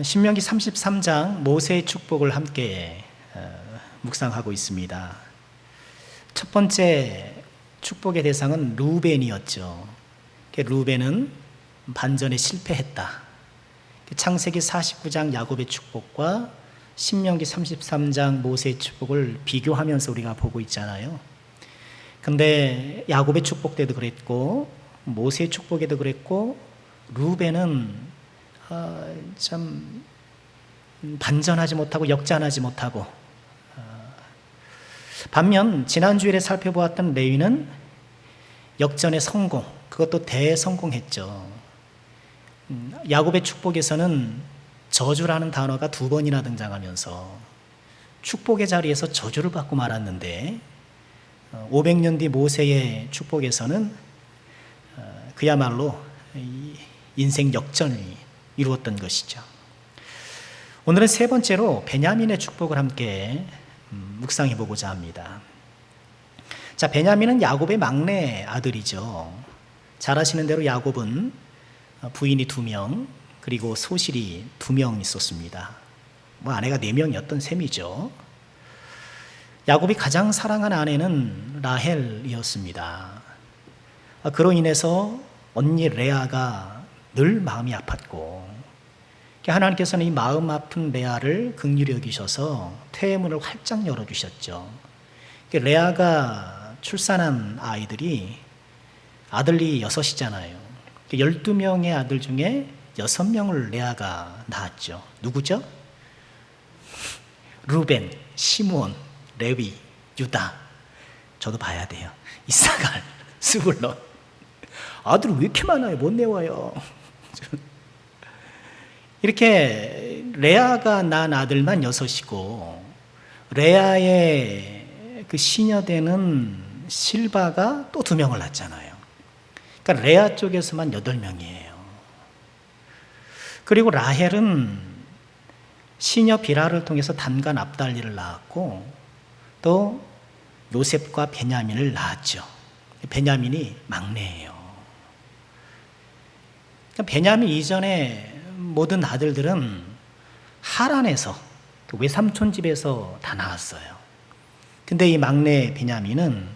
신명기 33장 모세의 축복을 함께 묵상하고 있습니다. 첫 번째 축복의 대상은 루벤이었죠. 루벤은 반전에 실패했다. 창세기 49장 야곱의 축복과 신명기 33장 모세의 축복을 비교하면서 우리가 보고 있잖아요. 근데 야곱의 축복 때도 그랬고 모세의 축복에도 그랬고 루벤은 참 반전하지 못하고 역전하지 못하고, 반면 지난주일에 살펴보았던 레위는 역전의 성공, 그것도 대성공했죠. 야곱의 축복에서는 저주라는 단어가 2번이나 등장하면서 축복의 자리에서 저주를 받고 말았는데, 500년 뒤 모세의 축복에서는 그야말로 인생 역전이 이루었던 것이죠. 오늘은 세 번째로 베냐민의 축복을 함께 묵상해 보고자 합니다. 자, 베냐민은 야곱의 막내 아들이죠. 잘 아시는 대로 야곱은 부인이 2명, 그리고 소실이 2명 있었습니다. 아내가 4명이었던 셈이죠. 야곱이 가장 사랑한 아내는 라헬이었습니다. 그로 인해서 언니 레아가 늘 마음이 아팠고, 하나님께서는 이 마음 아픈 레아를 긍휼히 여기셔서 태문을 활짝 열어주셨죠. 레아가 출산한 아이들이 아들이 6이잖아요. 12명의 아들 중에 6명을 레아가 낳았죠. 누구죠? 루벤, 시므온, 레위, 유다. 저도 봐야 돼요. 이사갈, 스불론. 아들 왜 이렇게 많아요? 못 내워요. 이렇게 레아가 낳은 아들만 6이고 레아의 그 시녀되는 실바가 또 2명을 낳았잖아요. 그러니까 레아 쪽에서만 8명이에요. 그리고 라헬은 시녀 비라를 통해서 단간 압달리를 낳았고, 또 요셉과 베냐민을 낳았죠. 베냐민이 막내예요. 그러니까 베냐민 이전에 모든 아들들은 하란에서, 외삼촌 집에서 다 나왔어요. 근데 이 막내 베냐민은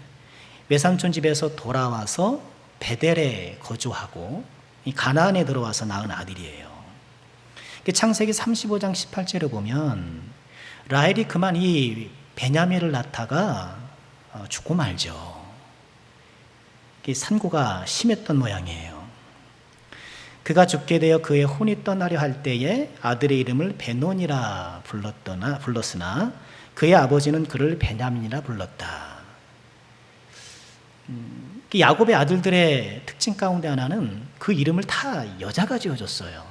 외삼촌 집에서 돌아와서 베델에 거주하고 이 가나안에 들어와서 낳은 아들이에요. 창세기 35장 18절에 보면 라헬이 그만 이 베냐민을 낳다가 죽고 말죠. 산고가 심했던 모양이에요. 그가 죽게 되어 그의 혼이 떠나려 할 때에 아들의 이름을 베논이라 불렀으나 그의 아버지는 그를 베냐민이라 불렀다. 야곱의 아들들의 특징 가운데 하나는 그 이름을 다 여자가 지어줬어요.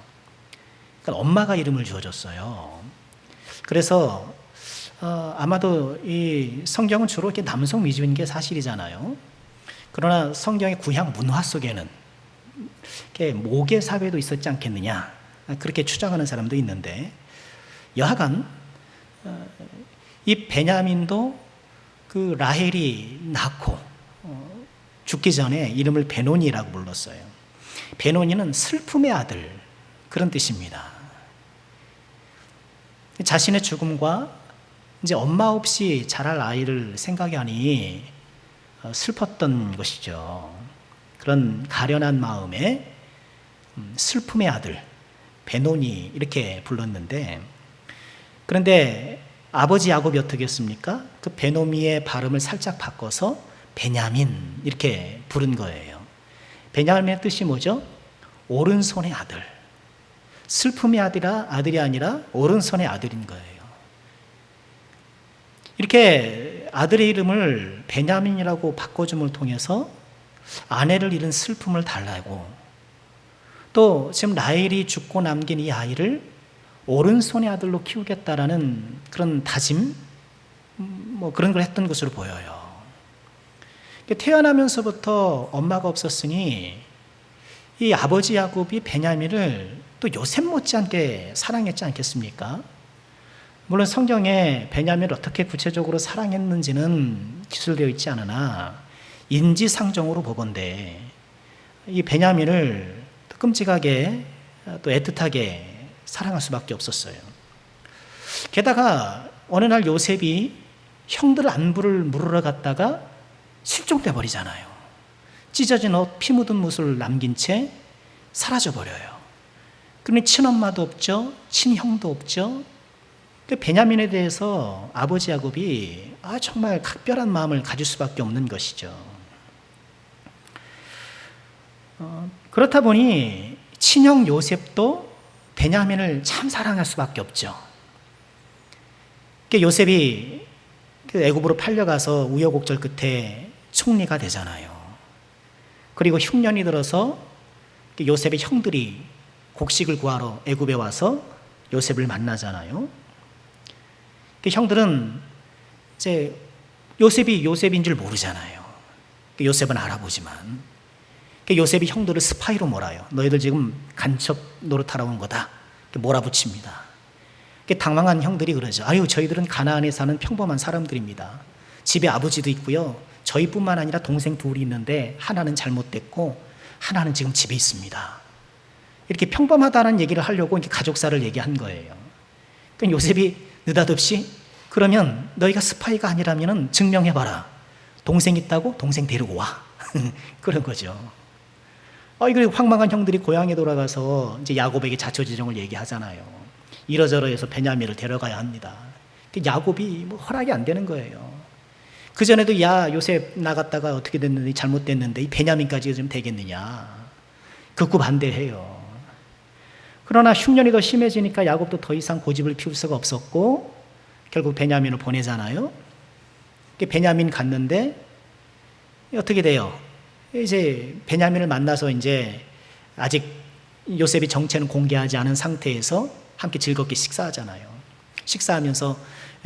그러니까 엄마가 이름을 지어줬어요. 그래서 아마도 이 성경은 주로 이렇게 남성 위주인 게 사실이잖아요. 그러나 성경의 구약 문화 속에는 모계 사회도 있었지 않겠느냐, 그렇게 추정하는 사람도 있는데, 여하간 이 베냐민도 그 라헬이 낳고 죽기 전에 이름을 베논이라고 불렀어요. 베논이는 슬픔의 아들, 그런 뜻입니다. 자신의 죽음과 이제 엄마 없이 자랄 아이를 생각하니 슬펐던 것이죠. 그런 가련한 마음에 슬픔의 아들 베논이 이렇게 불렀는데, 그런데 아버지 야곱이 어떻게 했습니까? 그 베노미의 발음을 살짝 바꿔서 베냐민 이렇게 부른 거예요. 베냐민의 뜻이 뭐죠? 오른손의 아들. 슬픔의 아들이 아니라 오른손의 아들인 거예요. 이렇게 아들의 이름을 베냐민이라고 바꿔줌을 통해서 아내를 잃은 슬픔을 달래고, 또 지금 라헬이 죽고 남긴 이 아이를 오른손의 아들로 키우겠다라는 그런 다짐, 그런 걸 했던 것으로 보여요. 태어나면서부터 엄마가 없었으니 이 아버지 야곱이 베냐민을 또 요셉 못지않게 사랑했지 않겠습니까? 물론 성경에 베냐민을 어떻게 구체적으로 사랑했는지는 기술되어 있지 않으나 인지상정으로 보건대 이 베냐민을 끔찍하게 또 애틋하게 사랑할 수밖에 없었어요. 게다가 어느 날 요셉이 형들 안부를 물으러 갔다가 실종돼 버리잖아요. 찢어진 옷, 피 묻은 못을 남긴 채 사라져 버려요. 그러니 친엄마도 없죠, 친형도 없죠. 베냐민에 대해서 아버지 야곱이 정말 각별한 마음을 가질 수밖에 없는 것이죠. 그렇다 보니 친형 요셉도 베냐민을 참 사랑할 수밖에 없죠. 요셉이 애굽으로 팔려가서 우여곡절 끝에 총리가 되잖아요. 그리고 흉년이 들어서 요셉의 형들이 곡식을 구하러 애굽에 와서 요셉을 만나잖아요. 형들은 이제 요셉이 요셉인 줄 모르잖아요. 요셉은 알아보지만 요셉이 형들을 스파이로 몰아요. 너희들 지금 간첩 노릇하러 온 거다. 몰아붙입니다. 당황한 형들이 그러죠. 저희들은 가나안에 사는 평범한 사람들입니다. 집에 아버지도 있고요. 저희뿐만 아니라 동생 둘이 있는데 하나는 잘못됐고 하나는 지금 집에 있습니다. 이렇게 평범하다는 얘기를 하려고 이렇게 가족사를 얘기한 거예요. 그러니까 요셉이 느닷없이 그러면 너희가 스파이가 아니라면 증명해봐라. 동생 있다고? 동생 데리고 와. 그런 거죠. 그리고 황망한 형들이 고향에 돌아가서 이제 야곱에게 자초지종을 얘기하잖아요. 이러저러 해서 베냐민을 데려가야 합니다. 야곱이 허락이 안 되는 거예요. 그전에도 요셉 나갔다가 어떻게 됐는데 잘못됐는데 이 베냐민까지 좀 되겠느냐. 극구 반대해요. 그러나 흉년이 더 심해지니까 야곱도 더 이상 고집을 피울 수가 없었고 결국 베냐민을 보내잖아요. 베냐민 갔는데 어떻게 돼요? 이제 베냐민을 만나서 이제 아직 요셉이 정체는 공개하지 않은 상태에서 함께 즐겁게 식사하잖아요. 식사하면서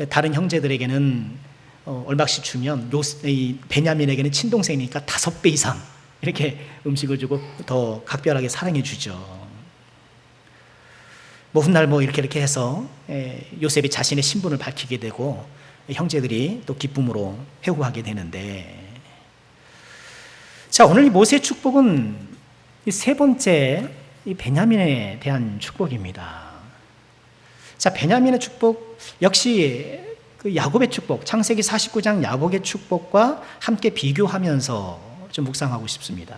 다른 형제들에게는 얼마씩 주면 베냐민에게는 친동생이니까 5배 이상 이렇게 음식을 주고 더 각별하게 사랑해 주죠. 훗날 이렇게 해서 요셉이 자신의 신분을 밝히게 되고 형제들이 또 기쁨으로 회고하게 되는데, 자, 오늘 이 모세의 축복은 이 세 번째 이 베냐민에 대한 축복입니다. 자, 베냐민의 축복 역시 그 야곱의 축복, 창세기 49장 야곱의 축복과 함께 비교하면서 좀 묵상하고 싶습니다.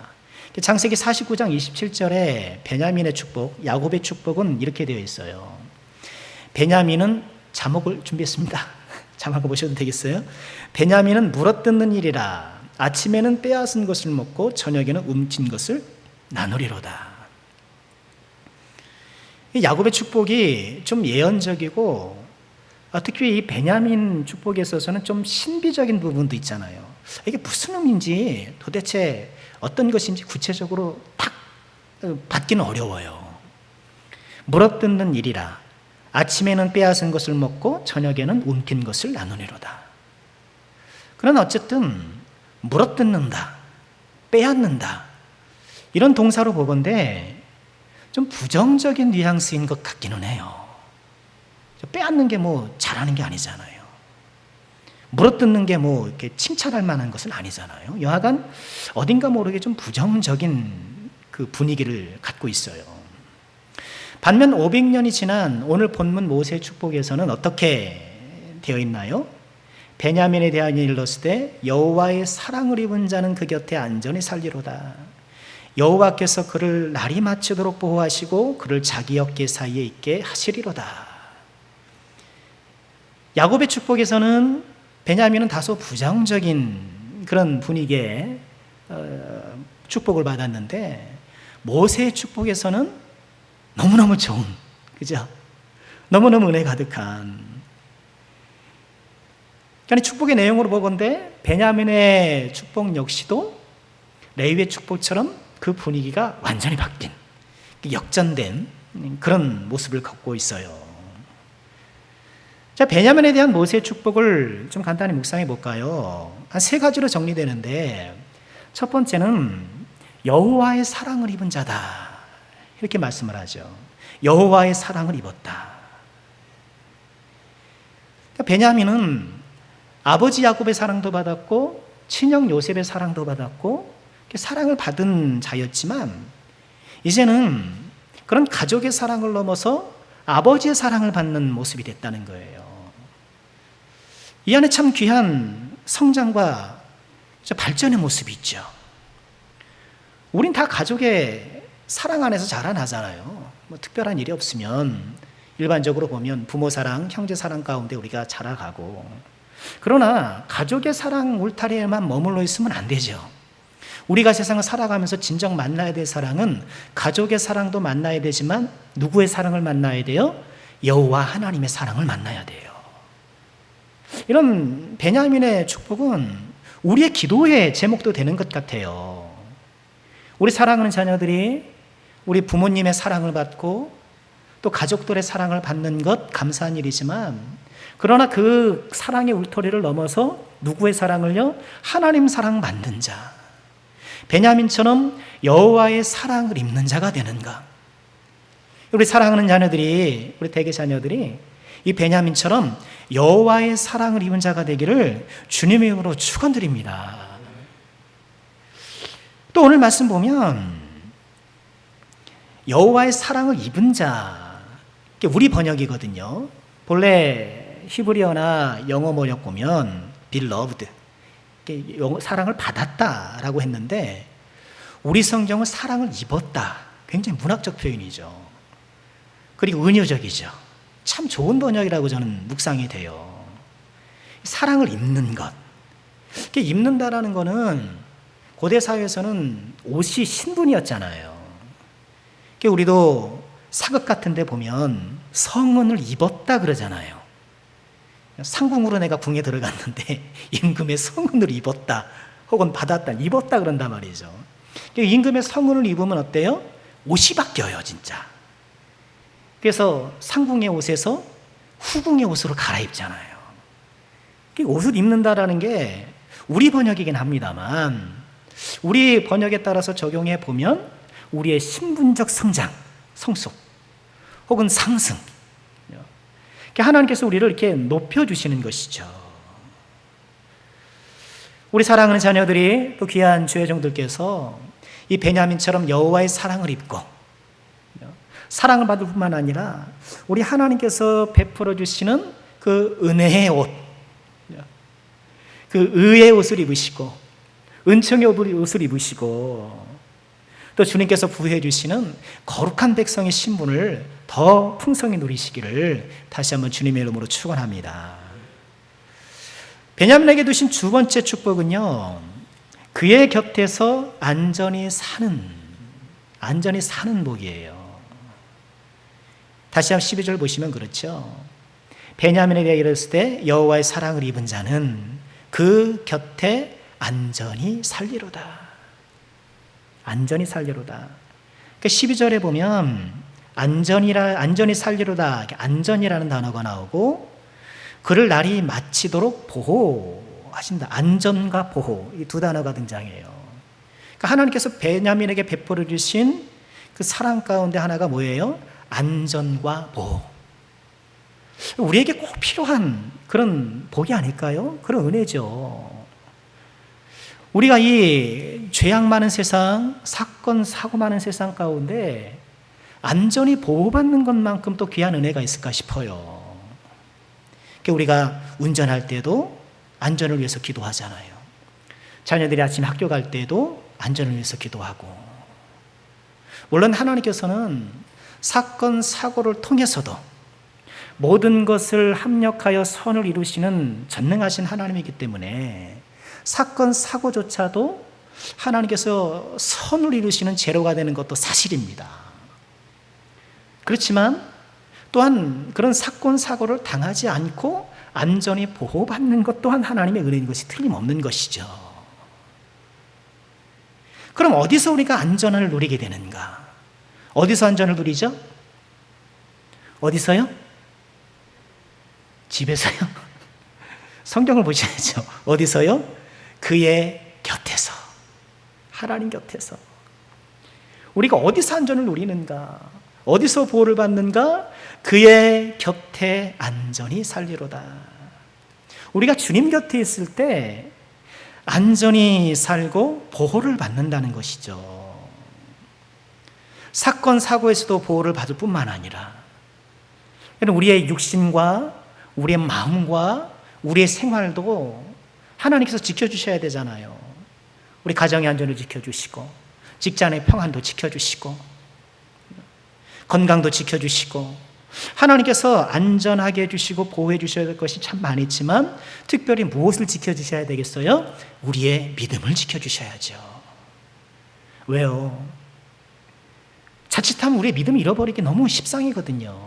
창세기 49장 27절에 베냐민의 축복, 야곱의 축복은 이렇게 되어 있어요. 베냐민은 자목을 준비했습니다. 자막을 보셔도 되겠어요? 베냐민은 물어뜯는 일이라 아침에는 빼앗은 것을 먹고 저녁에는 움킨 것을 나누리로다. 야곱의 축복이 좀 예언적이고 특히 이 베냐민 축복에 있어서는 좀 신비적인 부분도 있잖아요. 이게 무슨 의미인지 도대체 어떤 것인지 구체적으로 딱 받기는 어려워요. 물어뜯는 일이라 아침에는 빼앗은 것을 먹고 저녁에는 움킨 것을 나누리로다. 그러나 어쨌든 물어뜯는다, 빼앗는다 이런 동사로 보건대 좀 부정적인 뉘앙스인 것 같기는 해요. 빼앗는 게 잘하는 게 아니잖아요. 물어뜯는 게 이렇게 칭찬할 만한 것은 아니잖아요. 여하간 어딘가 모르게 좀 부정적인 그 분위기를 갖고 있어요. 반면 500년이 지난 오늘 본문 모세의 축복에서는 어떻게 되어 있나요? 베냐민에 대한 일렀을 여호와의 사랑을 입은 자는 그 곁에 안전히 살리로다. 여호와께서 그를 날이 마치도록 보호하시고 그를 자기 어깨 사이에 있게 하시리로다. 야곱의 축복에서는 베냐민은 다소 부정적인 그런 분위기의 축복을 받았는데 모세의 축복에서는 너무너무 좋은, 그죠? 너무너무 은혜 가득한. 그러니까 축복의 내용으로 보건대 베냐민의 축복 역시도 레위의 축복처럼 그 분위기가 완전히 바뀐, 역전된 그런 모습을 갖고 있어요. 자, 베냐민에 대한 모세의 축복을 좀 간단히 묵상해 볼까요? 한 3가지로 정리되는데, 첫 번째는 여호와의 사랑을 입은 자다 이렇게 말씀을 하죠. 여호와의 사랑을 입었다. 그러니까 베냐민은 아버지 야곱의 사랑도 받았고 친형 요셉의 사랑도 받았고 사랑을 받은 자였지만 이제는 그런 가족의 사랑을 넘어서 아버지의 사랑을 받는 모습이 됐다는 거예요. 이 안에 참 귀한 성장과 발전의 모습이 있죠. 우린 다 가족의 사랑 안에서 자라나잖아요. 뭐 특별한 일이 없으면 일반적으로 보면 부모 사랑, 형제 사랑 가운데 우리가 자라가고, 그러나 가족의 사랑 울타리에만 머물러 있으면 안 되죠. 우리가 세상을 살아가면서 진정 만나야 될 사랑은 가족의 사랑도 만나야 되지만 누구의 사랑을 만나야 돼요? 여호와 하나님의 사랑을 만나야 돼요. 이런 베냐민의 축복은 우리의 기도의 제목도 되는 것 같아요. 우리 사랑하는 자녀들이 우리 부모님의 사랑을 받고 또 가족들의 사랑을 받는 것 감사한 일이지만, 그러나 그 사랑의 울타리를 넘어서 누구의 사랑을요? 하나님 사랑 받는 자, 베냐민처럼 여호와의 사랑을 입는 자가 되는가? 우리 사랑하는 자녀들이, 우리 대개 자녀들이 이 베냐민처럼 여호와의 사랑을 입은 자가 되기를 주님의 이름으로 축원드립니다. 또 오늘 말씀 보면 여호와의 사랑을 입은 자, 우리 번역이거든요. 본래 히브리어나 영어 번역 보면 beloved, 사랑을 받았다라고 했는데 우리 성경은 사랑을 입었다. 굉장히 문학적 표현이죠. 그리고 은유적이죠. 참 좋은 번역이라고 저는 묵상이 돼요. 사랑을 입는 것. 입는다라는 거는 고대 사회에서는 옷이 신분이었잖아요. 우리도 사극 같은 데 보면 성은을 입었다 그러잖아요. 상궁으로 내가 궁에 들어갔는데 임금의 성은을 입었다, 혹은 받았다, 입었다 그런단 말이죠. 임금의 성은을 입으면 어때요? 옷이 바뀌어요, 진짜. 그래서 상궁의 옷에서 후궁의 옷으로 갈아입잖아요. 옷을 입는다라는 게 우리 번역이긴 합니다만, 우리 번역에 따라서 적용해 보면 우리의 신분적 성장, 성숙, 혹은 상승, 하나님께서 우리를 이렇게 높여주시는 것이죠. 우리 사랑하는 자녀들이, 또 귀한 주의 종들께서 이 베냐민처럼 여호와의 사랑을 입고 사랑을 받을 뿐만 아니라 우리 하나님께서 베풀어 주시는 그 은혜의 옷, 그 의의 옷을 입으시고 은총의 옷을 입으시고 또 주님께서 부여해 주시는 거룩한 백성의 신분을 더 풍성히 누리시기를 다시 한번 주님의 이름으로 축원합니다. 베냐민에게 두신 두 번째 축복은요, 그의 곁에서 안전히 사는 복이에요. 다시 한번 12절 보시면 그렇죠. 베냐민에 대해 이랬을 때 여호와의 사랑을 입은 자는 그 곁에 안전히 살리로다. 안전히 살리로다. 그러니까 12절에 보면 안전히 살리로다, 안전이라는 단어가 나오고, 그를 날이 마치도록 보호하신다. 안전과 보호, 이 두 단어가 등장해요. 그러니까 하나님께서 베냐민에게 베풀어 주신 그 사랑 가운데 하나가 뭐예요? 안전과 보호. 우리에게 꼭 필요한 그런 복이 아닐까요? 그런 은혜죠. 우리가 이 죄악 많은 세상, 사건, 사고 많은 세상 가운데 안전히 보호받는 것만큼 또 귀한 은혜가 있을까 싶어요. 우리가 운전할 때도 안전을 위해서 기도하잖아요. 자녀들이 아침 학교 갈 때도 안전을 위해서 기도하고, 물론 하나님께서는 사건, 사고를 통해서도 모든 것을 합력하여 선을 이루시는 전능하신 하나님이기 때문에 사건, 사고조차도 하나님께서 선을 이루시는 재료가 되는 것도 사실입니다. 그렇지만 또한 그런 사건, 사고를 당하지 않고 안전히 보호받는 것 또한 하나님의 은혜인 것이 틀림없는 것이죠. 그럼 어디서 우리가 안전을 누리게 되는가? 어디서 안전을 누리죠? 어디서요? 집에서요? 성경을 보셔야죠. 어디서요? 그의 곁에서, 하나님 곁에서. 우리가 어디서 안전을 누리는가? 어디서 보호를 받는가? 그의 곁에 안전히 살리로다. 우리가 주님 곁에 있을 때 안전히 살고 보호를 받는다는 것이죠. 사건, 사고에서도 보호를 받을 뿐만 아니라 우리의 육신과 우리의 마음과 우리의 생활도 하나님께서 지켜주셔야 되잖아요. 우리 가정의 안전을 지켜주시고, 직장의 평안도 지켜주시고, 건강도 지켜주시고, 하나님께서 안전하게 해주시고 보호해 주셔야 될 것이 참 많지만 특별히 무엇을 지켜주셔야 되겠어요? 우리의 믿음을 지켜주셔야죠. 왜요? 자칫하면 우리의 믿음을 잃어버리기 너무 십상이거든요.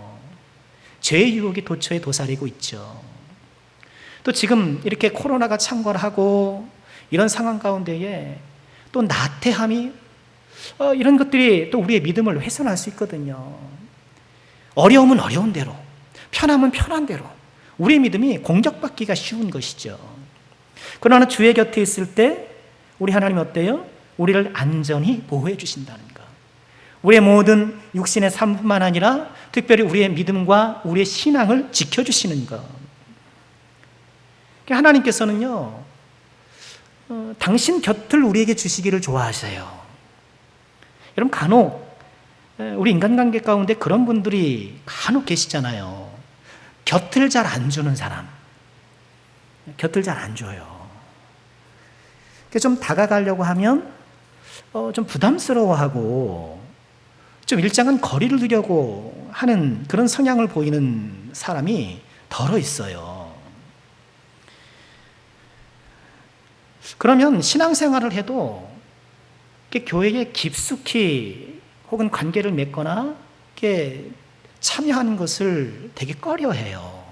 죄의 유혹이 도처에 도사리고 있죠. 또 지금 이렇게 코로나가 창궐하고 이런 상황 가운데에 또 나태함이 이런 것들이 또 우리의 믿음을 훼손할 수 있거든요. 어려움은 어려운 대로, 편함은 편한 대로 우리의 믿음이 공격받기가 쉬운 것이죠. 그러나 주의 곁에 있을 때 우리 하나님 어때요? 우리를 안전히 보호해 주신다는 것. 우리의 모든 육신의 삶뿐만 아니라 특별히 우리의 믿음과 우리의 신앙을 지켜주시는 것. 하나님께서는요, 당신 곁을 우리에게 주시기를 좋아하세요. 여러분, 간혹 우리 인간관계 가운데 그런 분들이 간혹 계시잖아요. 곁을 잘 안 주는 사람, 곁을 잘 안 줘요. 좀 다가가려고 하면 좀 부담스러워하고 좀 일정한 거리를 두려고 하는 그런 성향을 보이는 사람이 덜어 있어요. 그러면 신앙생활을 해도 교회에 깊숙이 혹은 관계를 맺거나 이렇게 참여하는 것을 되게 꺼려해요.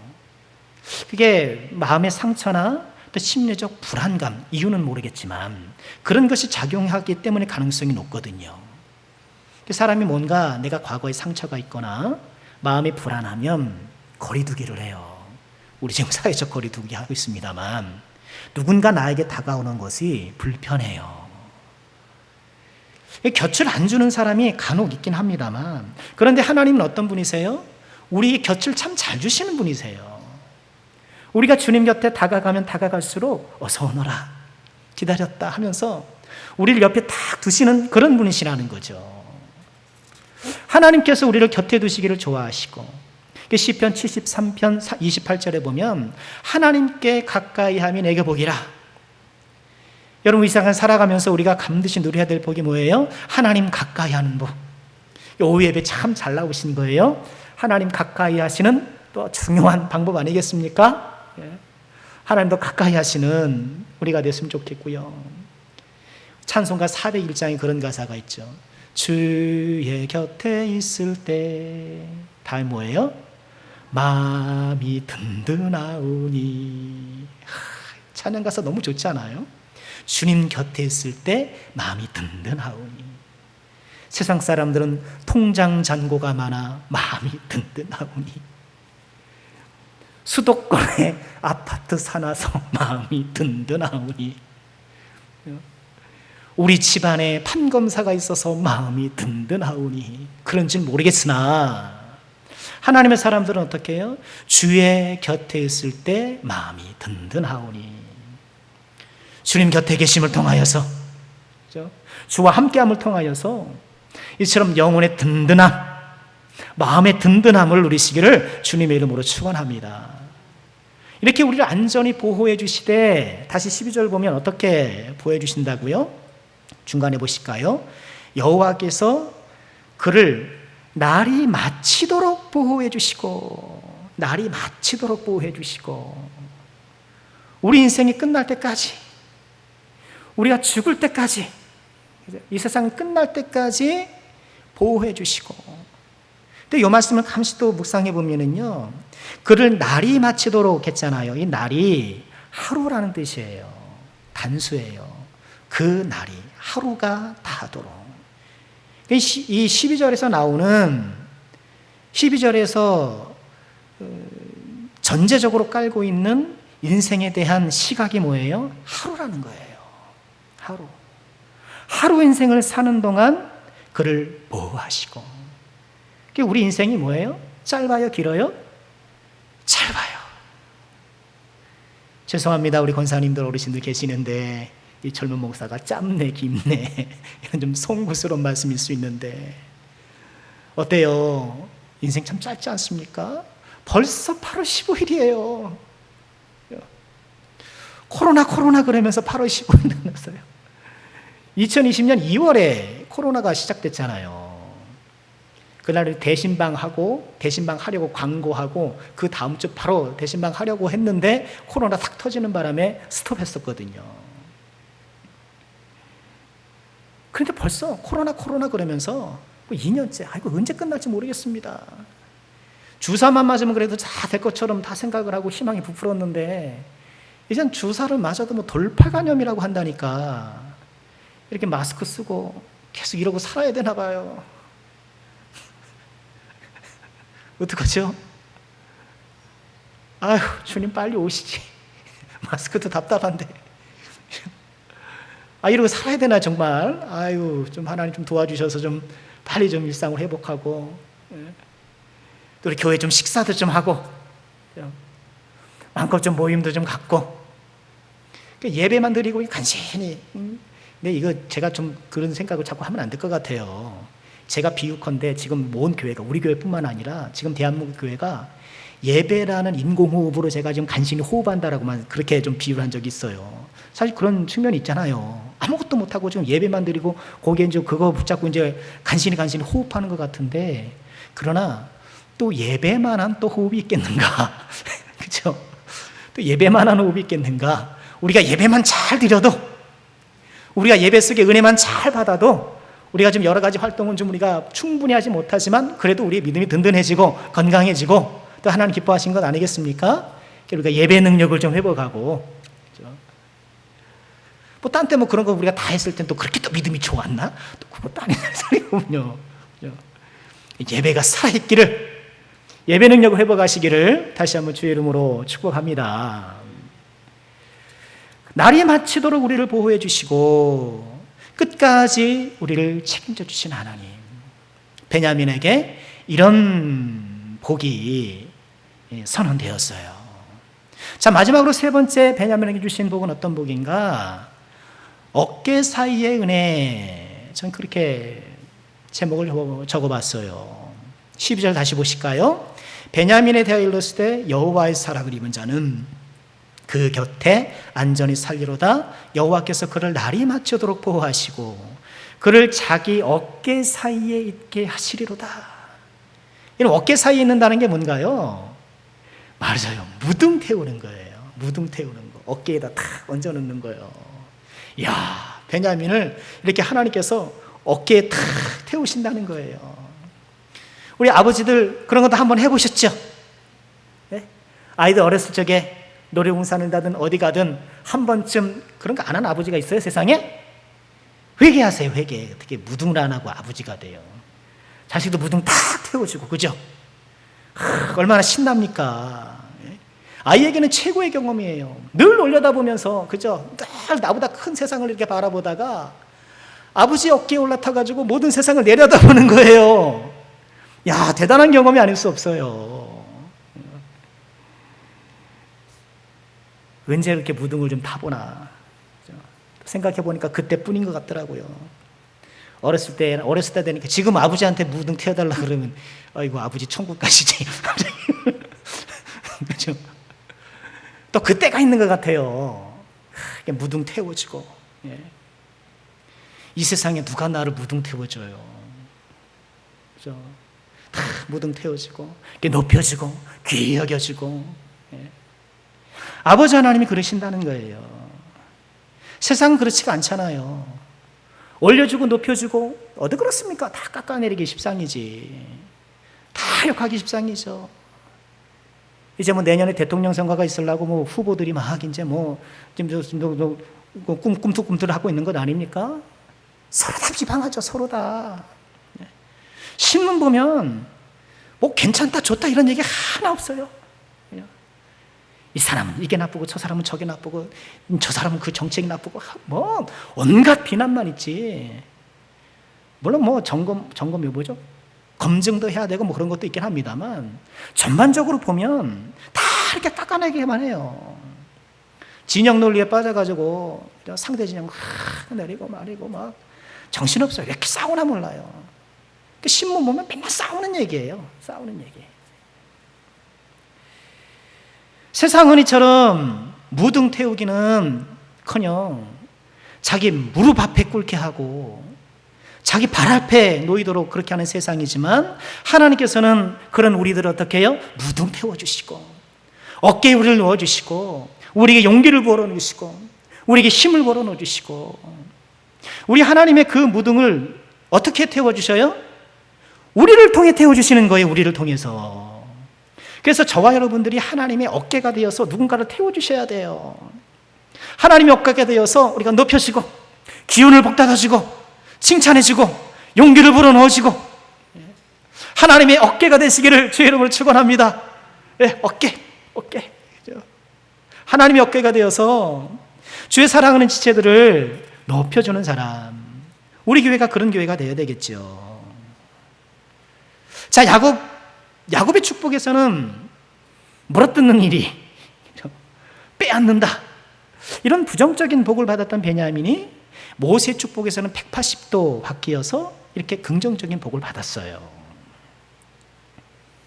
그게 마음의 상처나 또 심리적 불안감, 이유는 모르겠지만 그런 것이 작용하기 때문에 가능성이 높거든요. 사람이 뭔가 내가 과거에 상처가 있거나 마음이 불안하면 거리두기를 해요. 우리 지금 사회적 거리두기 하고 있습니다만 누군가 나에게 다가오는 것이 불편해요. 곁을 안 주는 사람이 간혹 있긴 합니다만, 그런데 하나님은 어떤 분이세요? 우리 곁을 참 잘 주시는 분이세요. 우리가 주님 곁에 다가가면 다가갈수록 어서 오너라, 기다렸다 하면서 우리를 옆에 딱 두시는 그런 분이시라는 거죠. 하나님께서 우리를 곁에 두시기를 좋아하시고, 시편 73편 28절에 보면 하나님께 가까이 하면 내게 복이라. 여러분, 이 세상을 살아가면서 우리가 감듯이 누려야 될 복이 뭐예요? 하나님 가까이 하는 복. 오후 예배 참 잘 나오신 거예요. 하나님 가까이 하시는 또 중요한 방법 아니겠습니까? 하나님도 가까이 하시는 우리가 됐으면 좋겠고요. 찬송가 401장에 그런 가사가 있죠. 주의 곁에 있을 때 다음에 뭐예요? 마음이 든든하오니. 찬양 가사 너무 좋지 않아요? 주님 곁에 있을 때 마음이 든든하오니. 세상 사람들은 통장 잔고가 많아 마음이 든든하오니. 수도권에 아파트 사놔서 마음이 든든하오니. 우리 집안에 판검사가 있어서 마음이 든든하오니. 그런지는 모르겠으나 하나님의 사람들은 어떻게 해요? 주의 곁에 있을 때 마음이 든든하오니. 주님 곁에 계심을 통하여서, 그렇죠? 주와 함께함을 통하여서 이처럼 영혼의 든든함, 마음의 든든함을 누리시기를 주님의 이름으로 축원합니다. 이렇게 우리를 안전히 보호해 주시되, 다시 12절 보면 어떻게 보호해 주신다고요? 중간에 보실까요? 여호와께서 그를 날이 마치도록 보호해 주시고, 날이 마치도록 보호해 주시고, 우리 인생이 끝날 때까지, 우리가 죽을 때까지, 이 세상이 끝날 때까지 보호해 주시고. 근데 이 말씀을 잠시 또 묵상해 보면은요, 그를 날이 마치도록 했잖아요. 이 날이 하루라는 뜻이에요. 단수예요. 그 날이 하루가 다하도록. 이 12절에서 나오는, 12절에서 전제적으로 깔고 있는 인생에 대한 시각이 뭐예요? 하루라는 거예요. 하루 인생을 사는 동안 그를 보호하시고. 우리 인생이 뭐예요? 짧아요? 길어요? 짧아요. 죄송합니다. 우리 권사님들, 어르신들 계시는데 이 젊은 목사가 짧네 깊네 이런 좀 송구스러운 말씀일 수 있는데 어때요? 인생 참 짧지 않습니까? 벌써 8월 15일이에요. 코로나 그러면서 8월 15일 끝났어요. 2020년 2월에 코로나가 시작됐잖아요. 그날 대신방 하려고 광고하고 그 다음 주 바로 대신방 하려고 했는데 코로나 탁 터지는 바람에 스톱했었거든요. 그런데 벌써 코로나 그러면서 2년째, 아이고 언제 끝날지 모르겠습니다. 주사만 맞으면 그래도 다 될 것처럼 다 생각을 하고 희망이 부풀었는데 이젠 주사를 맞아도 뭐 돌파감염이라고 한다니까 이렇게 마스크 쓰고 계속 이러고 살아야 되나 봐요. 어떡하죠? 아휴, 주님 빨리 오시지. 마스크도 답답한데. 이러고 살아야 되나 정말. 아유, 좀 하나님 좀 도와주셔서 좀 빨리 좀 일상을 회복하고, 또 우리 교회 좀 식사도 좀 하고, 마음껏 좀 모임도 좀 갖고, 예배만 드리고 간신히. 근데 이거 제가 좀 그런 생각을 자꾸 하면 안 될 것 같아요. 제가 비유컨대 지금 모은 교회가, 우리 교회뿐만 아니라 지금 대한민국 교회가 예배라는 인공호흡으로 제가 지금 간신히 호흡한다라고만 그렇게 좀 비유를 한 적이 있어요. 사실 그런 측면이 있잖아요. 아무것도 못하고 지금 예배만 드리고 거기에 이제 그거 붙잡고 이제 간신히 호흡하는 것 같은데, 그러나 또 예배만한 또 호흡이 있겠는가? 그렇죠? 또 예배만한 호흡이 있겠는가? 우리가 예배만 잘 드려도, 우리가 예배 속에 은혜만 잘 받아도 우리가 좀 여러 가지 활동은 좀 우리가 충분히 하지 못하지만 그래도 우리의 믿음이 든든해지고 건강해지고 또 하나님 기뻐하신 것 아니겠습니까? 우리가 예배 능력을 좀 회복하고, 뭐 딴 때 뭐 그런 거 우리가 다 했을 땐 또 그렇게 또 믿음이 좋았나? 또 그것도 아닌 소리군요. 예배가 살아있기를, 예배 능력을 회복하시기를 다시 한번 주의 이름으로 축복합니다. 날이 마치도록 우리를 보호해 주시고 끝까지 우리를 책임져 주신 하나님, 베냐민에게 이런 복이 선언되었어요. 자, 마지막으로 세 번째 베냐민에게 주신 복은 어떤 복인가? 어깨 사이의 은혜. 전 그렇게 제목을 적어봤어요. 12절 다시 보실까요? 베냐민에 대하여 일렀을 때 여호와의 사랑을 입은 자는 그 곁에 안전히 살리로다. 여호와께서 그를 날이 마치도록 보호하시고 그를 자기 어깨 사이에 있게 하시리로다. 이런 어깨 사이에 있는다는 게 뭔가요? 맞아요. 무등 태우는 거예요. 무등 태우는 거. 어깨에다 탁 얹어 놓는 거예요. 이야, 베냐민을 이렇게 하나님께서 어깨에 탁 태우신다는 거예요. 우리 아버지들 그런 것도 한번 해보셨죠? 네? 아이들 어렸을 적에 놀이공원을 가든 어디 가든 한 번쯤 그런 거 안 하는 아버지가 있어요, 세상에? 회개하세요, 회개. 어떻게 무등을 안 하고 아버지가 돼요? 자식도 무등 탁 태워주고, 그죠? 얼마나 신납니까? 아이에게는 최고의 경험이에요. 늘 올려다보면서, 그죠? 늘 나보다 큰 세상을 이렇게 바라보다가 아버지 어깨에 올라타가지고 모든 세상을 내려다보는 거예요. 야, 대단한 경험이 아닐 수 없어요. 언제 이렇게 무등을 좀 타보나 생각해보니까 그때뿐인 것 같더라고요. 어렸을 때 되니까 지금 아버지한테 무등 태워달라 그러면 아이고 아버지 천국 가시지. 그렇죠? 또 그때가 있는 것 같아요. 무등 태워주고. 예. 이 세상에 누가 나를 무등 태워줘요? 그렇죠? 다 무등 태워주고 높여주고 귀히 여겨주고. 예. 아버지 하나님이 그러신다는 거예요. 세상은 그렇지가 않잖아요. 올려주고 높여주고 어디 그렇습니까? 다 깎아내리기 십상이지. 다 욕하기 십상이죠. 이제 뭐 내년에 대통령 선거가 있으려고 뭐 후보들이 막 이제 뭐 지금 꿈틀꿈틀 하고 있는 것 아닙니까? 서로 다 비방하죠. 서로 다. 신문 보면 뭐 괜찮다 좋다 이런 얘기 하나 없어요. 이 사람은 이게 나쁘고 저 사람은 저게 나쁘고 저 사람은 그 정책이 나쁘고 뭐 온갖 비난만 있지. 물론 뭐 점검이 뭐죠? 검증도 해야 되고 뭐 그런 것도 있긴 합니다만 전반적으로 보면 다 이렇게 깎아내기만 해요. 진영 논리에 빠져가지고 상대 진영 막 내리고 말이고 막 정신없어요. 왜 이렇게 싸우나 몰라요. 신문 보면 맨날 싸우는 얘기예요. 싸우는 얘기. 세상 은이처럼 무등 태우기는커녕 자기 무릎 앞에 꿇게 하고 자기 발 앞에 놓이도록 그렇게 하는 세상이지만, 하나님께서는 그런 우리들을 어떻게 해요? 무등 태워주시고 어깨에 우리를 넣어주시고 우리에게 용기를 불어넣으시고 우리에게 힘을 불어넣어주시고, 우리 하나님의 그 무등을 어떻게 태워주셔요? 우리를 통해 태워주시는 거예요. 우리를 통해서. 그래서 저와 여러분들이 하나님의 어깨가 되어서 누군가를 태워주셔야 돼요. 하나님의 어깨가 되어서 우리가 높여지고 기운을 북돋아주고 칭찬해주고 용기를 불어넣어주고, 하나님의 어깨가 되시기를 주의 이름으로 축원합니다. 어깨. 하나님의 어깨가 되어서 주의 사랑하는 지체들을 높여주는 사람, 우리 교회가 그런 교회가 되어야 되겠죠. 자, 야곱의 축복에서는 물어뜯는 일이, 빼앗는다, 이런 부정적인 복을 받았던 베냐민이 모세의 축복에서는 180도 바뀌어서 이렇게 긍정적인 복을 받았어요.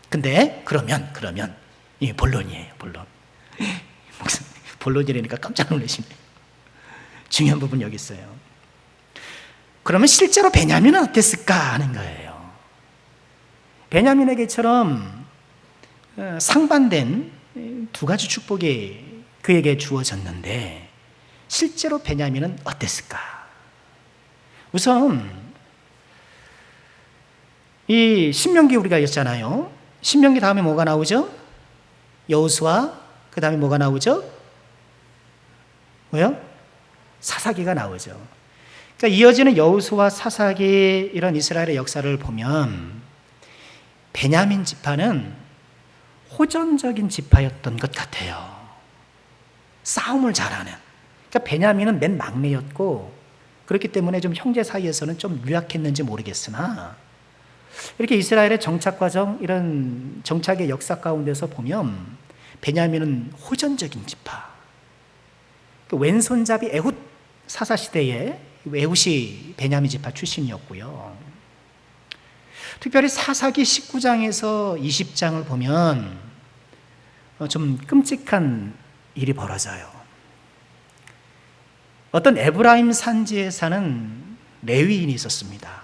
근데 그러면 이 본론이에요. 본론이라니까 깜짝 놀라시네요. 중요한 부분 여기 있어요. 그러면 실제로 베냐민은 어땠을까 하는 거예요. 베냐민에게처럼 상반된 두 가지 축복이 그에게 주어졌는데 실제로 베냐민은 어땠을까? 우선 이 신명기 우리가 읽었잖아요. 신명기 다음에 뭐가 나오죠? 여호수아, 그 다음에 뭐가 나오죠? 뭐요? 사사기가 나오죠. 그러니까 이어지는 여호수아, 사사기, 이런 이스라엘의 역사를 보면 베냐민 지파는 호전적인 지파였던 것 같아요. 싸움을 잘하는. 그러니까 베냐민은 맨 막내였고, 그렇기 때문에 좀 형제 사이에서는 좀 유약했는지 모르겠으나, 이렇게 이스라엘의 정착 과정, 이런 정착의 역사 가운데서 보면 베냐민은 호전적인 지파. 왼손잡이 에훗, 사사시대에 에훗이 베냐민 지파 출신이었고요. 특별히 사사기 19장에서 20장을 보면 좀 끔찍한 일이 벌어져요. 어떤 에브라임 산지에 사는 레위인이 있었습니다.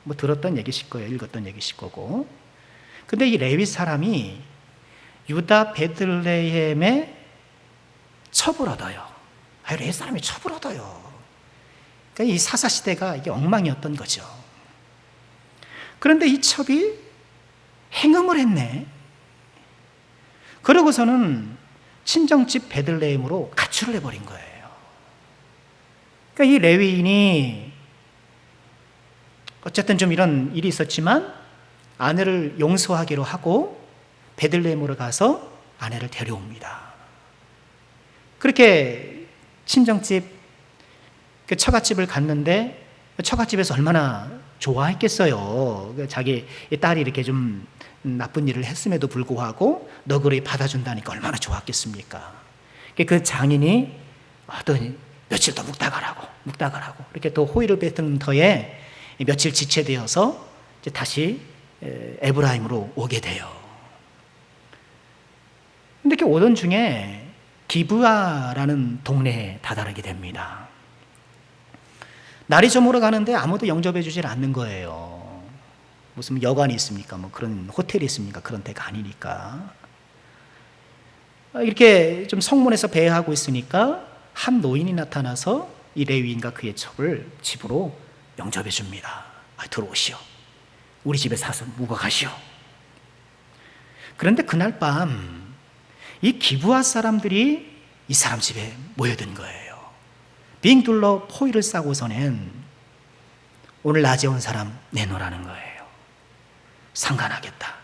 뭐 들었던 얘기실 거예요. 읽었던 얘기실 거고. 근데 이 레위 사람이 유다 베들레헴에 첩을 얻어요. 레위 사람이 첩을 얻어요. 그러니까 이 사사시대가 이게 엉망이었던 거죠. 그런데 이 첩이 행음을 했네. 그러고서는 친정집 베들레헴으로 가출을 해버린 거예요. 그러니까 이 레위인이 어쨌든 좀 이런 일이 있었지만 아내를 용서하기로 하고 베들레헴으로 가서 아내를 데려옵니다. 그렇게 친정집 그 처갓집을 갔는데 처갓집에서 얼마나 좋아했겠어요. 자기 딸이 이렇게 좀 나쁜 일을 했음에도 불구하고 너그러이 받아준다니까 얼마나 좋았겠습니까? 그 장인이 어떤 며칠 더 묵다 가라고 이렇게 또 호의를 베푼 터에 며칠 지체되어서 이제 다시 에브라임으로 오게 돼요. 근데 이렇게 오던 중에 기브아라는 동네에 다다르게 됩니다. 날이 저물어 가는데 아무도 영접해 주질 않는 거예요. 무슨 여관이 있습니까? 뭐 그런 호텔이 있습니까? 그런 데가 아니니까. 이렇게 좀 성문에서 배회하고 있으니까 한 노인이 나타나서 이 레위인과 그의 첩을 집으로 영접해 줍니다. 들어오시오. 우리 집에 사서 묵어 가시오. 그런데 그날 밤 이 기브아 사람들이 이 사람 집에 모여든 거예요. 빙 둘러 포위를 싸고서는 오늘 낮에 온 사람 내놓으라는 거예요. 상관하겠다.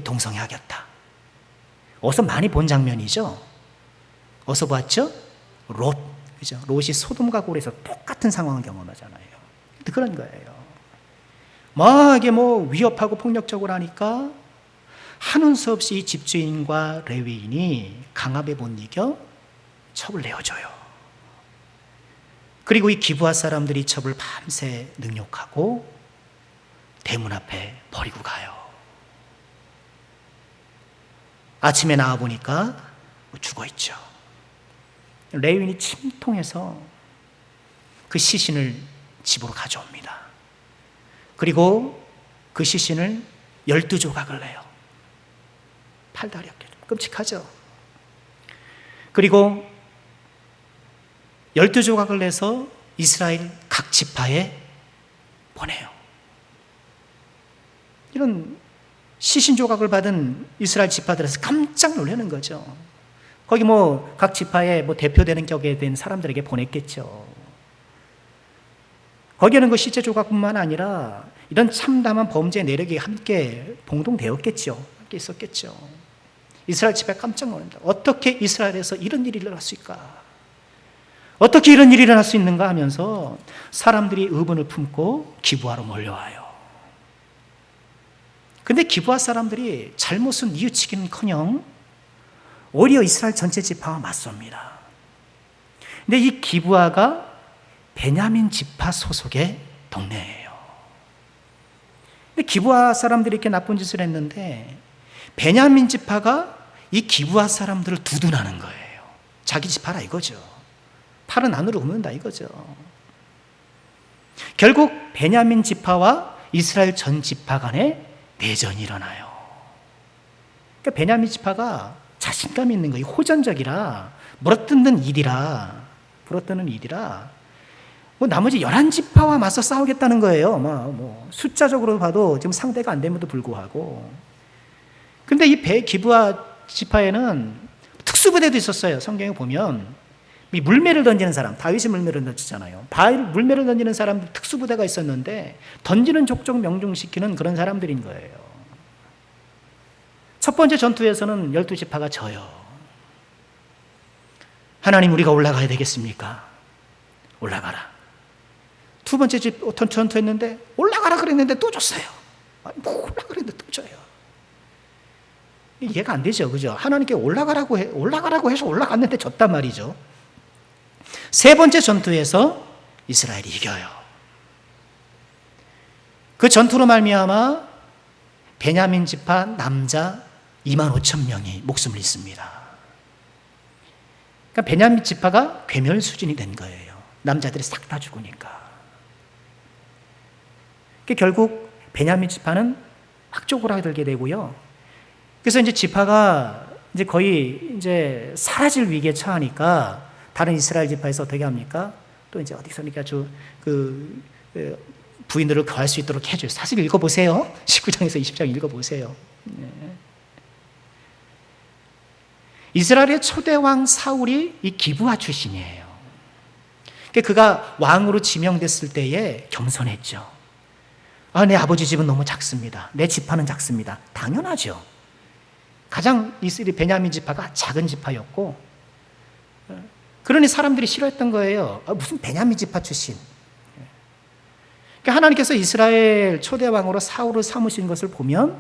동성애하겠다. 어서 많이 본 장면이죠. 어서 봤죠? 롯, 그죠? 롯이 소돔과 고레에서 똑같은 상황을 경험하잖아요. 그런 거예요. 막 이게 뭐 위협하고 폭력적으로 하니까 하는 수 없이 이 집주인과 레위인이 강압에 못 이겨 첩을 내어줘요. 그리고 이 기브아 사람들이 첩을 밤새 능욕하고 대문 앞에 버리고 가요. 아침에 나와보니까 죽어있죠. 레위인이 침통해서 그 시신을 집으로 가져옵니다. 그리고 그 시신을 12조각을 내요. 팔다리 없게. 끔찍하죠. 그리고 12조각을 내서 이스라엘 각 지파에 보내요. 이런 시신 조각을 받은 이스라엘 지파들에서 깜짝 놀라는 거죠. 거기 각 지파에 대표되는 격에 된 사람들에게 보냈겠죠. 거기에는 그 시체 조각뿐만 아니라 이런 참담한 범죄 내력이 함께 봉동되었겠죠. 함께 있었겠죠. 이스라엘 지파가 깜짝 놀랍니다. 어떻게 이스라엘에서 이런 일이 일어날 수 있을까? 어떻게 이런 일이 일어날 수 있는가 하면서 사람들이 의문을 품고 기브아로 몰려와요. 근데 기브아 사람들이 잘못은 뉘우치기는커녕 오히려 이스라엘 전체 지파와 맞섭니다. 근데 이 기브아가 베냐민 지파 소속의 동네예요. 근데 기브아 사람들이 이렇게 나쁜 짓을 했는데 베냐민 지파가 이 기브아 사람들을 두둔하는 거예요. 자기 지파라 이거죠. 팔은 안으로 굽는다 이거죠. 결국 베냐민 지파와 이스라엘 전 지파 간에 내전이 일어나요. 그러니까 베냐민 지파가 자신감 있는 거예요. 호전적이라 물어뜯는 일이라 나머지 11지파와 맞서 싸우겠다는 거예요. 숫자적으로 봐도 지금 상대가 안 됨에도 불구하고. 근데 이 기브아 지파에는 특수부대도 있었어요. 성경에 보면 물매를 던지는 사람, 다윗이 물매를 던지잖아요. 물매를 던지는 사람 특수부대가 있었는데 던지는 족족 명중시키는 그런 사람들인 거예요. 첫 번째 전투에서는 12지파가 져요. 하나님, 우리가 올라가야 되겠습니까? 올라가라. 두 번째 전투했는데 올라가라 그랬는데 또 줬어요. 올라가라 그랬는데 또 줘요. 이해가 안 되죠, 그죠? 하나님께 올라가라고 해서 올라갔는데 졌단 말이죠. 세 번째 전투에서 이스라엘이 이겨요. 그 전투로 말미암아 베냐민 지파 남자 25,000명이 목숨을 잃습니다. 그러니까 베냐민 지파가 괴멸 수준이 된 거예요. 남자들이 싹 다 죽으니까. 결국 베냐민 지파는 확조고라들게 되고요. 그래서 이제 지파가 이제 거의 사라질 위기에 처하니까 다른 이스라엘 지파에서 어떻게 합니까? 또 이제 어디서니까 부인들을 거할 수 있도록 해줘요. 사실 읽어보세요. 19장에서 20장 읽어보세요. 네. 이스라엘의 초대왕 사울이 이 기브아 출신이에요. 그가 왕으로 지명됐을 때에 겸손했죠. 내 아버지 집은 너무 작습니다. 내 지파는 작습니다. 당연하죠. 가장 이스라엘 베냐민 지파가 작은 지파였고, 그러니 사람들이 싫어했던 거예요. 무슨 베냐민 지파 출신. 그러니까 하나님께서 이스라엘 초대왕으로 사울을 삼으신 것을 보면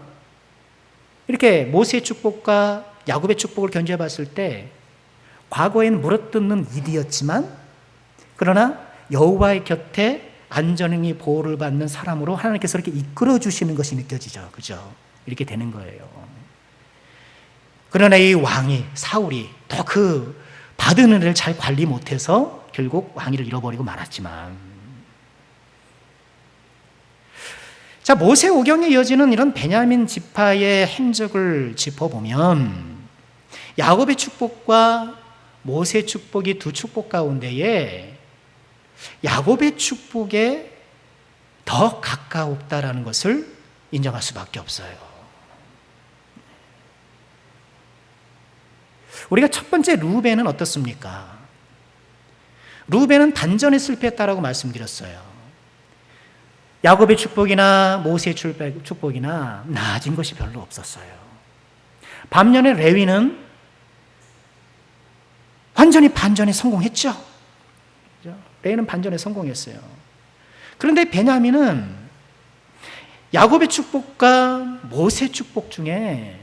이렇게 모세의 축복과 야곱의 축복을 견주해 봤을 때 과거에는 물어뜯는 일이었지만 그러나 여호와의 곁에 안전히 보호를 받는 사람으로 하나님께서 이렇게 이끌어 주시는 것이 느껴지죠. 그죠? 이렇게 되는 거예요. 그러나 이 왕이 사울이 더 그 받은 은혜를 잘 관리 못해서 결국 왕위를 잃어버리고 말았지만, 자, 모세오경에 이어지는 이런 베냐민 지파의 행적을 짚어보면 야곱의 축복과 모세의 축복이 두 축복 가운데에 야곱의 축복에 더 가까웠다라는 것을 인정할 수밖에 없어요. 우리가 첫 번째 루벤은 어떻습니까? 루벤은 단전에 실패했다라고 말씀드렸어요. 야곱의 축복이나 모세의 축복이나 나아진 것이 별로 없었어요. 반면에 레위는 완전히 반전에 성공했죠. 레위는 반전에 성공했어요. 그런데 베냐민은 야곱의 축복과 모세의 축복 중에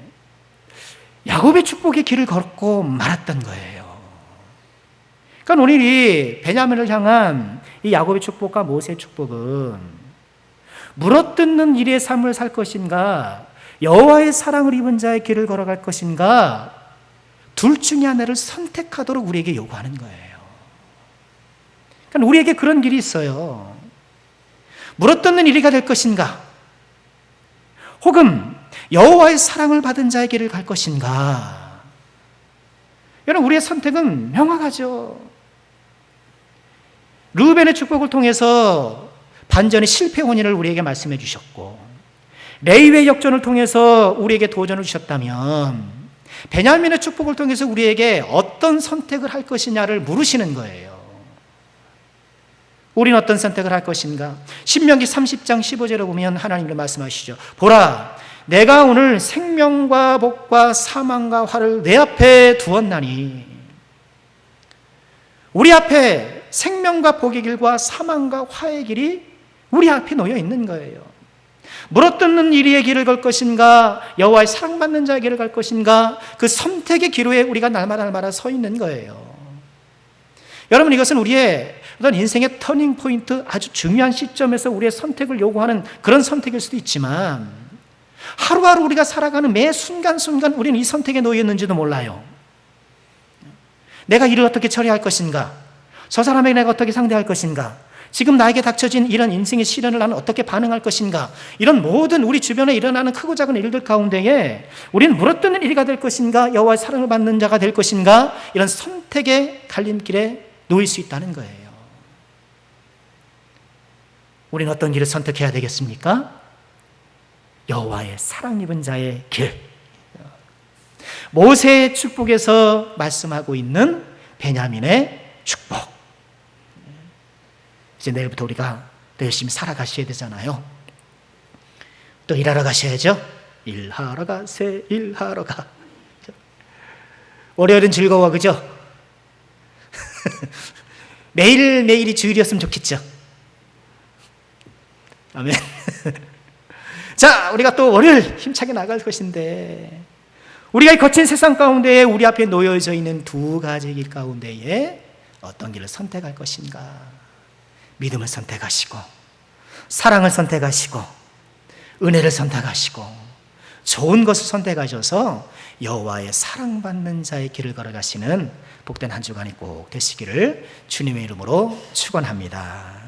야곱의 축복의 길을 걷고 말았던 거예요. 그러니까 오늘 이 베냐민을 향한 이 야곱의 축복과 모세의 축복은 물어뜯는 일의 삶을 살 것인가, 여호와의 사랑을 입은 자의 길을 걸어갈 것인가, 둘 중에 하나를 선택하도록 우리에게 요구하는 거예요. 그러니까 우리에게 그런 길이 있어요. 물어뜯는 이리가 될 것인가, 혹은 여호와의 사랑을 받은 자의 길을 갈 것인가. 여러분, 우리의 선택은 명확하죠. 르우벤의 축복을 통해서 반전의 실패 원인을 우리에게 말씀해 주셨고, 레위의 역전을 통해서 우리에게 도전을 주셨다면, 베냐민의 축복을 통해서 우리에게 어떤 선택을 할 것이냐를 물으시는 거예요. 우리는 어떤 선택을 할 것인가? 신명기 30장 15절에 보면 하나님이 말씀하시죠. 보라, 내가 오늘 생명과 복과 사망과 화를 내 앞에 두었나니. 우리 앞에 생명과 복의 길과 사망과 화의 길이 우리 앞에 놓여 있는 거예요. 물어뜯는 이리의 길을 걸 것인가, 여호와의 사랑받는 자의 길을 갈 것인가, 그 선택의 기로에 우리가 날마다 서 있는 거예요. 여러분, 이것은 우리의 어떤 인생의 터닝 포인트, 아주 중요한 시점에서 우리의 선택을 요구하는 그런 선택일 수도 있지만, 하루하루 우리가 살아가는 매 순간순간 우리는 이 선택에 놓여 있는지도 몰라요. 내가 이를 어떻게 처리할 것인가, 저 사람에게 내가 어떻게 상대할 것인가, 지금 나에게 닥쳐진 이런 인생의 시련을 나는 어떻게 반응할 것인가, 이런 모든 우리 주변에 일어나는 크고 작은 일들 가운데에 우리는 물어뜯는 이리가 될 것인가, 여호와의 사랑을 받는 자가 될 것인가, 이런 선택의 갈림길에 놓일 수 있다는 거예요. 우리는 어떤 길을 선택해야 되겠습니까? 여호와의 사랑 입은 자의 길. 모세의 축복에서 말씀하고 있는 베냐민의 축복. 이제 내일부터 우리가 더 열심히 살아가셔야 되잖아요. 또 일하러 가셔야죠. 일하러 가세, 일하러 가. 월요일은 즐거워, 그죠? 매일매일이 주일이었으면 좋겠죠. 아멘. 자, 우리가 또 월요일 힘차게 나갈 것인데, 우리가 이 거친 세상 가운데에 우리 앞에 놓여져 있는 두 가지 길 가운데에 어떤 길을 선택할 것인가. 믿음을 선택하시고, 사랑을 선택하시고, 은혜를 선택하시고, 좋은 것을 선택하셔서 여호와의 사랑받는 자의 길을 걸어가시는 복된 한 주간이 꼭 되시기를 주님의 이름으로 축원합니다.